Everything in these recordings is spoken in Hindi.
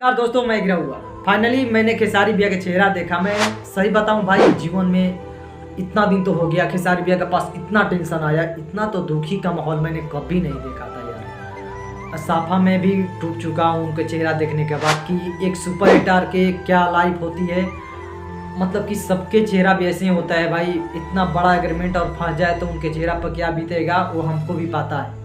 यार दोस्तों, मैं गिरा हुआ। फाइनली मैंने खेसारी भैया का चेहरा देखा। मैं सही बताऊं भाई, जीवन में इतना दिन तो हो गया, खेसारी भैया के पास इतना टेंशन आया, इतना तो दुखी का माहौल मैंने कभी नहीं देखा था यार। साफा में भी टूट चुका हूँ उनके चेहरा देखने के बाद कि एक सुपर स्टार के क्या लाइफ होती है। मतलब कि सबके चेहरा भी ऐसे ही होता है भाई। इतना बड़ा एग्रीमेंट और फंस जाए तो उनके चेहरा पर क्या बीतेगा वो हमको भी पता है।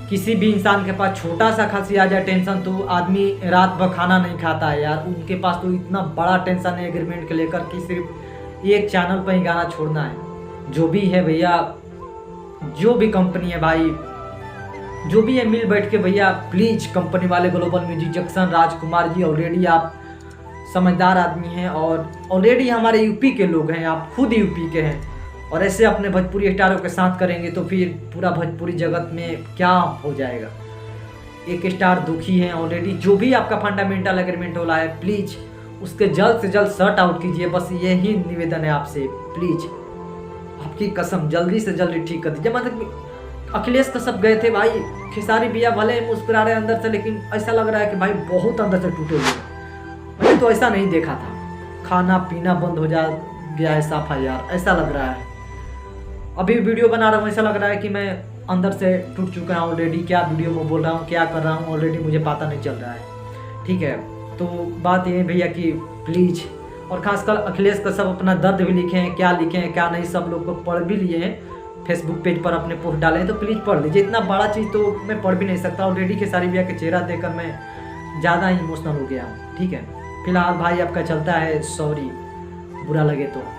किसी भी इंसान के पास छोटा सा खांसी आ जाए टेंशन तो आदमी रात भर खाना नहीं खाता है यार। उनके पास तो इतना बड़ा टेंशन है एग्रीमेंट को लेकर कि सिर्फ एक चैनल पर ही गाना छोड़ना है। जो भी है भैया, जो भी कंपनी है भाई, जो भी है मिल बैठ के भैया प्लीज कंपनी वाले global music junction Rajkumar ji, already आप समझदार आदमी हैं और ऑलरेडी हमारे यूपी के लोग हैं, आप खुद यूपी के हैं और ऐसे अपने भोजपुरी स्टारों के साथ करेंगे तो फिर पूरा भोजपुरी जगत में क्या हो जाएगा। एक स्टार दुखी है ऑलरेडी। जो भी आपका फंडामेंटल एग्रीमेंट हो रहा है प्लीज उसके जल्द से जल्द शर्ट आउट कीजिए। बस यही निवेदन है आपसे, प्लीज आपकी कसम जल्दी से जल्दी ठीक कर दीजिए। मतलब अखिलेश कश्यप गए थे भाई, खेसारी भैया भले मुस्कुरा रहे अंदर से, लेकिन ऐसा लग रहा है कि भाई बहुत अंदर से टूटे हुए। मैंने तो ऐसा नहीं देखा था, खाना पीना बंद हो जा गया है साफा यार, ऐसा लग रहा है। अभी वीडियो बना रहा हूँ, ऐसा लग रहा है कि मैं अंदर से टूट चुका हूँ ऑलरेडी। क्या वीडियो में बोल रहा हूँ, क्या कर रहा हूँ ऑलरेडी मुझे पता नहीं चल रहा है। ठीक है, तो बात ये है भैया कि प्लीज़, और खासकर अखिलेश का सब अपना दर्द भी लिखे हैं, क्या लिखे हैं क्या नहीं, सब लोग को पढ़ भी लिए हैं, फेसबुक पेज पर अपने पोस्ट डाले हैं, तो प्लीज़ पढ़ लीजिए। इतना बड़ा चीज़ तो मैं पढ़ भी नहीं सकता। ऑलरेडी खेसारी भैया के चेहरा देखकर मैं ज़्यादा ही इमोशनल हो गया हूँ। ठीक है, फिलहाल भाई आपका चलता है, सॉरी बुरा लगे तो।